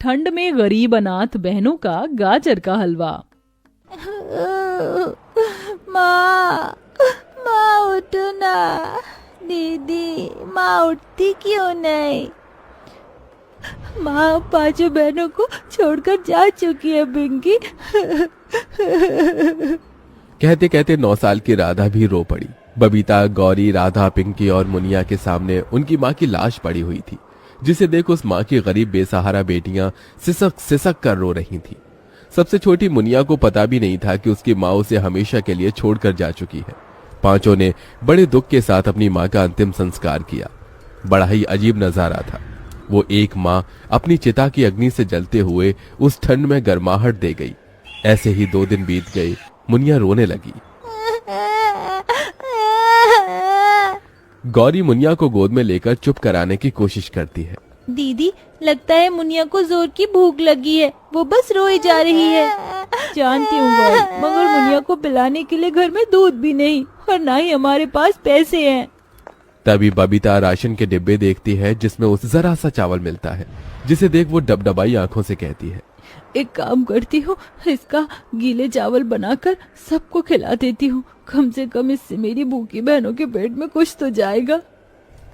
ठंड में गरीब अनाथ बहनों का गाजर का हलवा। माँ, माँ उठो ना। दीदी, माँ उठती क्यों नहीं? माँ पांचों बहनों को छोड़कर जा चुकी है पिंकी। कहते कहते 9 साल की राधा भी रो पड़ी। बबीता, गौरी, राधा, पिंकी और मुनिया के सामने उनकी माँ की लाश पड़ी हुई थी, जिसे देख उस माँ की गरीब बेसहारा बेटियां सिसक सिसक कर रो रही थीं। सबसे छोटी मुनिया को पता भी नहीं था कि उसकी माँ उसे हमेशा के लिए छोड़कर जा चुकी है। पांचों ने बड़े दुख के साथ अपनी माँ का अंतिम संस्कार किया। बड़ा ही अजीब नजारा था। वो एक माँ अपनी चिता की अग्नि से जलते हुए उस ठंड में गर्माहट दे गई। ऐसे ही 2 दिन बीत गए। मुनिया रोने लगी। गौरी मुनिया को गोद में लेकर चुप कराने की कोशिश करती है। दीदी, लगता है मुनिया को जोर की भूख लगी है, वो बस रोई जा रही है। जानती हूँ गौरी, मगर मुनिया को पिलाने के लिए घर में दूध भी नहीं और ना ही हमारे पास पैसे हैं। तभी बबीता राशन के डिब्बे देखती है जिसमें उसे जरा सा चावल मिलता है, जिसे देख वो डबडबाई आंखों से कहती है, एक काम करती हूँ, इसका गीले चावल बनाकर सबको खिला देती हूँ। कम से कम इससे मेरी भूखी बहनों के पेट में कुछ तो जाएगा।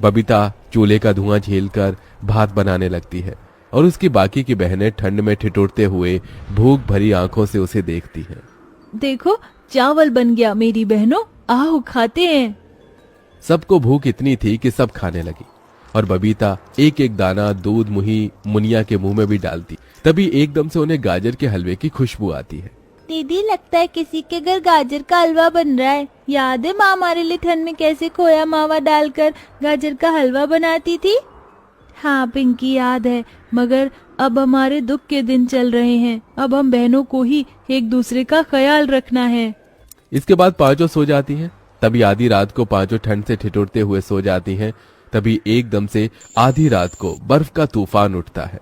बबीता चूल्हे का धुआं झेलकर भात बनाने लगती है और उसकी बाकी की बहनें ठंड में ठिठुरते हुए भूख भरी आंखों से उसे देखती हैं। देखो, चावल बन गया मेरी बहनों, आओ खाते हैं। सबको भूख इतनी थी कि सब खाने लगी और बबीता एक एक दाना दूध मुही मुनिया के मुंह में भी डालती। तभी एकदम से उन्हें गाजर के हलवे की खुशबू आती है। दीदी, लगता है किसी के घर गाजर का हलवा बन रहा है। याद है माँ हमारे लिए ठंड में कैसे खोया मावा डालकर गाजर का हलवा बनाती थी? हाँ पिंकी, याद है, मगर अब हमारे दुख के दिन चल रहे हैं। अब हम बहनों को ही एक दूसरे का ख्याल रखना है। इसके बाद पांचों सो जाती हैं। तभी आधी रात को पांचों ठंड से ठिठुरते हुए सो जाती हैं। तभी एकदम से आधी रात को बर्फ का तूफान उठता है।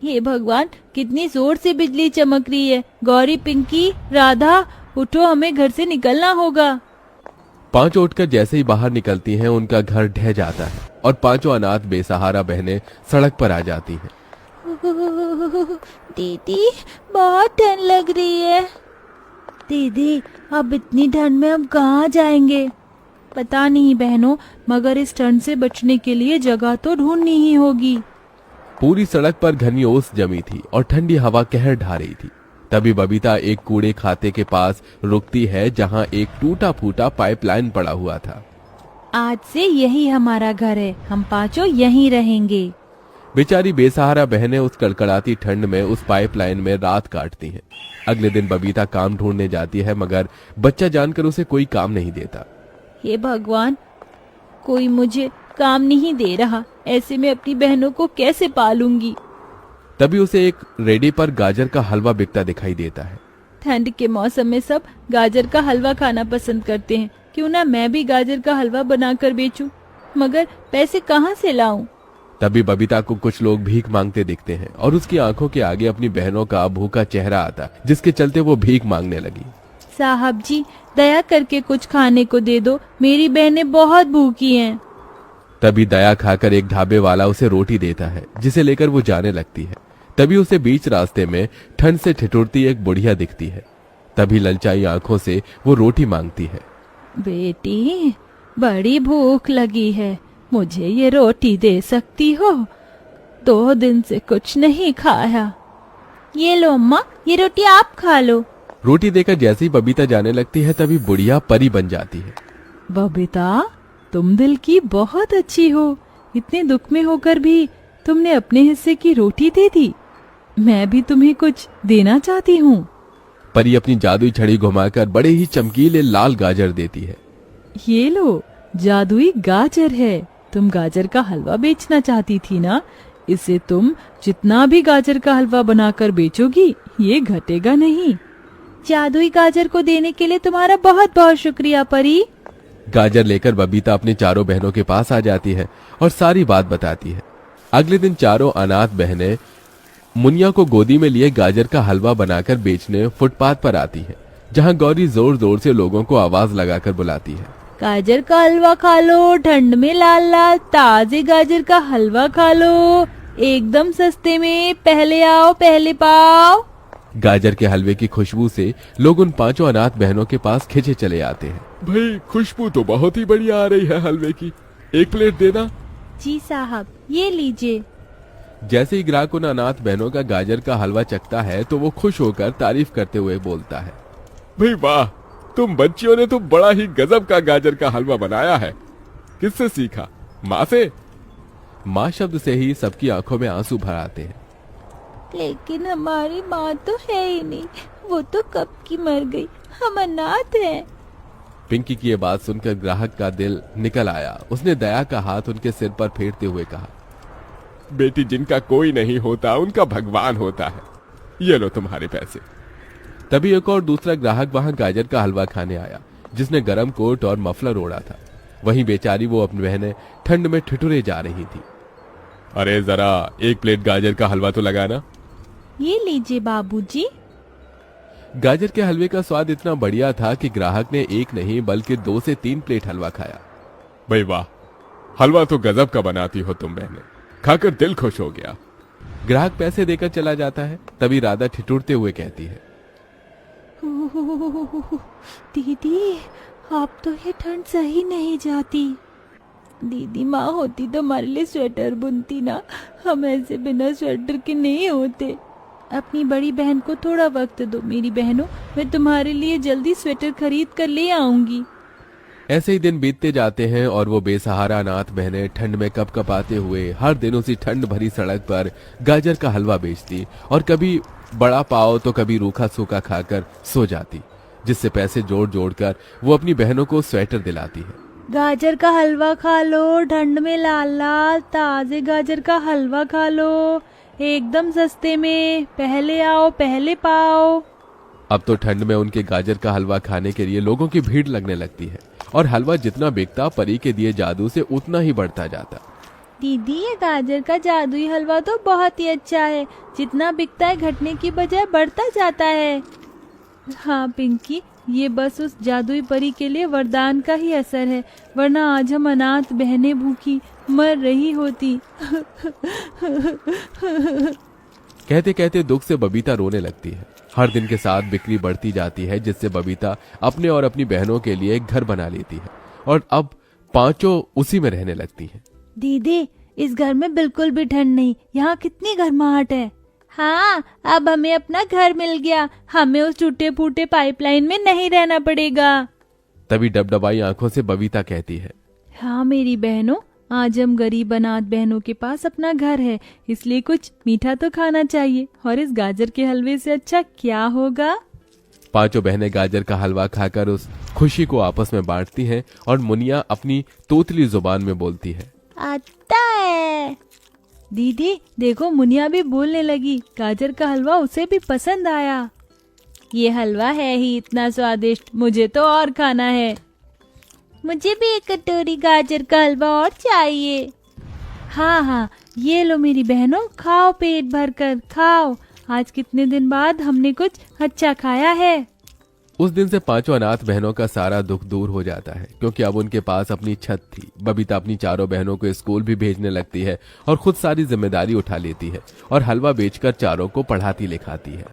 हे भगवान, कितनी जोर से बिजली चमक रही है। गौरी, पिंकी, राधा, उठो, हमें घर से निकलना होगा। पांचों उठकर जैसे ही बाहर निकलती हैं, उनका घर ढह जाता है और पांचों अनाथ बेसहारा बहनें सड़क पर आ जाती हैं। दीदी, बहुत ठंड लग रही है। दीदी, अब इतनी ठंड में हम कहाँ जाएंगे? पता नहीं बहनों, मगर इस ठंड से बचने के लिए जगह तो ढूंढनी ही होगी। पूरी सड़क पर घनी ओस जमी थी और ठंडी हवा कहर ढा रही थी। तभी बबीता एक कूड़े खाते के पास रुकती है, जहां एक टूटा फूटा पाइपलाइन पड़ा हुआ था। आज से यही हमारा घर है, हम पांचों यहीं रहेंगे। बेचारी बेसहारा बहनें उस कड़कड़ाती ठंड में उस पाइपलाइन में रात काटती हैं। अगले दिन बबीता काम ढूंढने जाती है, मगर बच्चा जानकर उसे कोई काम नहीं देता। हे भगवान, कोई मुझे काम नहीं दे रहा, ऐसे में अपनी बहनों को कैसे पालूंगी? तभी उसे एक रेडी पर गाजर का हलवा बिकता दिखाई देता है। ठंड के मौसम में सब गाजर का हलवा खाना पसंद करते हैं, क्यों ना मैं भी गाजर का हलवा बनाकर बेचूं? मगर पैसे कहाँ से लाऊं? तभी बबीता को कुछ लोग भीख मांगते दिखते हैं और उसकी आंखों के आगे अपनी बहनों का भूखा चेहरा आता, जिसके चलते वो भीख मांगने लगी। साहब जी, दया करके कुछ खाने को दे दो, मेरी बहनें बहुत भूखी हैं। तभी दया खाकर एक ढाबे वाला उसे रोटी देता है, जिसे लेकर वो जाने लगती है। तभी उसे बीच रास्ते में ठंड से ठिठुरती एक बुढ़िया दिखती है। तभी ललचाई आंखों से वो रोटी मांगती है। बेटी, बड़ी भूख लगी है, मुझे ये रोटी दे सकती हो? 2 दिन से कुछ नहीं खाया। ये लो अम्मा, ये रोटी आप खा लो। रोटी देकर जैसे ही बबीता जाने लगती है, तभी बुढ़िया परी बन जाती है। बबीता, तुम दिल की बहुत अच्छी हो। इतने दुख में होकर भी तुमने अपने हिस्से की रोटी दे दी। मैं भी तुम्हें कुछ देना चाहती हूँ। परी अपनी जादुई छड़ी घुमाकर बड़े ही चमकीले लाल गाजर देती है। ये लो, जादुई गाजर है। तुम गाजर का हलवा बेचना चाहती थी ना? इसे तुम जितना भी गाजर का हलवा बनाकर बेचोगी, ये घटेगा नहीं। जादुई गाजर को देने के लिए तुम्हारा बहुत बहुत शुक्रिया परी। गाजर लेकर बबीता अपनी चारों बहनों के पास आ जाती है और सारी बात बताती है। अगले दिन चारों अनाथ बहनें मुनिया को गोदी में लिए गाजर का हलवा बनाकर बेचने फुटपाथ पर आती है, जहां गौरी जोर जोर से लोगों को आवाज लगाकर बुलाती है। गाजर का हलवा खा लो, ठंड में लाल लाल ताजे गाजर का हलवा खा लो। एकदम सस्ते में, पहले आओ पहले पाओ। गाजर के हलवे की खुशबू से लोग उन पांचों अनाथ बहनों के पास खिंचे चले आते हैं। भाई खुशबू तो बहुत ही बढ़िया आ रही है हलवे की, एक प्लेट देना। जी साहब, ये लीजिए। जैसे ही ग्राहक उन अनाथ बहनों का गाजर का हलवा चखता है तो वो खुश होकर तारीफ करते हुए बोलता है, भाई वाह, तुम बच्चियों ने तो बड़ा ही गजब का गाजर का हलवा बनाया है। किससे सीखा? माँ से? माँ शब्द से ही सबकी आंखों में आंसू भर आते हैं। लेकिन हमारी माँ तो है ही नहीं, वो तो कब की मर गई, हम अनाथ हैं। पिंकी की ये बात सुनकर ग्राहक का दिल निकल आया। उसने दया का हाथ उनके सिर पर फेरते हुए कहा, बेटी, जिनका कोई नहीं होता उनका भगवान होता है, ये लो तुम्हारे पैसे। तभी एक और दूसरा ग्राहक वहां गाजर का हलवा खाने आया, जिसने गरम कोट और मफलर ओढ़ा था। वहीं बेचारी वो अपनी बहनें ठंड में ठिठुरे जा रही थी। अरे जरा एक प्लेट गाजर का हलवा तो लगाना। ये लीजिए बाबूजी। गाजर के हलवे का स्वाद इतना बढ़िया था कि ग्राहक ने एक नहीं बल्कि 2 से 3 प्लेट हलवा खाया। भाई वाह, हलवा तो गजब का बनाती हो तुम बहनें, खाकर दिल खुश हो गया। ग्राहक पैसे देकर चला जाता है। तभी राधा ठिठुरते हुए कहती है, दीदी, आप तो ये ठंड सही नहीं जाती। दीदी माँ होती तो हमारे लिए स्वेटर बुनती ना, हम ऐसे बिना स्वेटर के नहीं होते। अपनी बड़ी बहन को थोड़ा वक्त दो। मेरी बहनों, मैं तुम्हारे लिए जल्दी स्वेटर खरीद कर ले आऊंगी। ऐसे ही दिन बीतते जाते हैं और वो बेसहारा अनाथ बहनें ठंड में कपकपाते हुए हर दिन उसी ठंड भरी सड़क पर गाजर का हलवा बेचती और कभी बड़ा पाव तो कभी रूखा सूखा खाकर सो जाती, जिससे पैसे जोड़ जोड़ कर वो अपनी बहनों को स्वेटर दिलाती है। गाजर का हलवा खा लो, ठंड में लाल लाल ताजे गाजर का हलवा खा लो, एकदम सस्ते में, पहले आओ पहले पाओ। अब तो ठंड में उनके गाजर का हलवा खाने के लिए लोगों की भीड़ लगने लगती है और हलवा जितना बिकता परी के दिए जादू से उतना ही बढ़ता जाता। दीदी, ये गाजर का जादुई हलवा तो बहुत ही अच्छा है, जितना बिकता है घटने की बजाय बढ़ता जाता है। हाँ पिंकी, ये बस उस जादुई परी के लिए वरदान का ही असर है, वरना आज हम अनाथ बहनें भूखी मर रही होती। कहते कहते दुख से बबीता रोने लगती है। हर दिन के साथ बिक्री बढ़ती जाती है, जिससे बबीता अपने और अपनी बहनों के लिए एक घर बना लेती है और अब पांचों उसी में रहने लगती हैं। दीदी, इस घर में बिल्कुल भी ठंड नहीं, यहाँ कितनी गर्माहट है। हाँ, अब हमें अपना घर मिल गया, हमें उस टूटे फूटे पाइपलाइन में नहीं रहना पड़ेगा। तभी डबडबाई आंखों से बबीता कहती है, हाँ मेरी बहनों, आज हम गरीब अनाथ बहनों के पास अपना घर है, इसलिए कुछ मीठा तो खाना चाहिए, और इस गाजर के हलवे से अच्छा क्या होगा। पांचों बहनें गाजर का हलवा खाकर उस खुशी को आपस में बांटती हैं और मुनिया अपनी तोतली जुबान में बोलती है, आता है। दीदी देखो, मुनिया भी बोलने लगी, गाजर का हलवा उसे भी पसंद आया। ये हलवा है ही इतना स्वादिष्ट, मुझे तो और खाना है। मुझे भी एक कटोरी गाजर का हलवा और चाहिए। हाँ हाँ, ये लो मेरी बहनों, खाओ पेट भर कर खाओ, आज कितने दिन बाद हमने कुछ अच्छा खाया है। उस दिन से पांचों अनाथ बहनों का सारा दुख दूर हो जाता है, क्योंकि अब उनके पास अपनी छत थी। बबीता अपनी चारों बहनों को स्कूल भी भेजने लगती है और खुद सारी जिम्मेदारी उठा लेती है और हलवा बेचकर चारों को पढ़ाती लिखाती है।